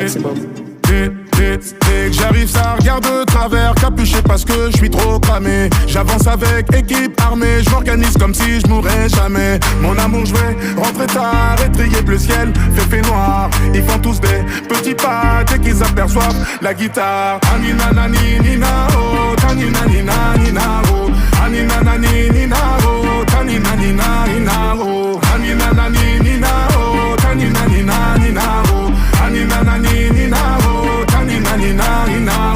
C'est beau. Dès que j'arrive, ça regarde de travers, capuché parce que je suis trop cramé. J'avance avec équipe armée, je m'organise comme si je mourrais jamais. Mon amour, je vais rentrer tard, étrier bleu ciel, fait noir. Ils font tous des petits pas dès qu'ils aperçoivent la guitare. Anina nani nina oh, tanina nina nina oh, anina nani nina oh, tanina nina nina.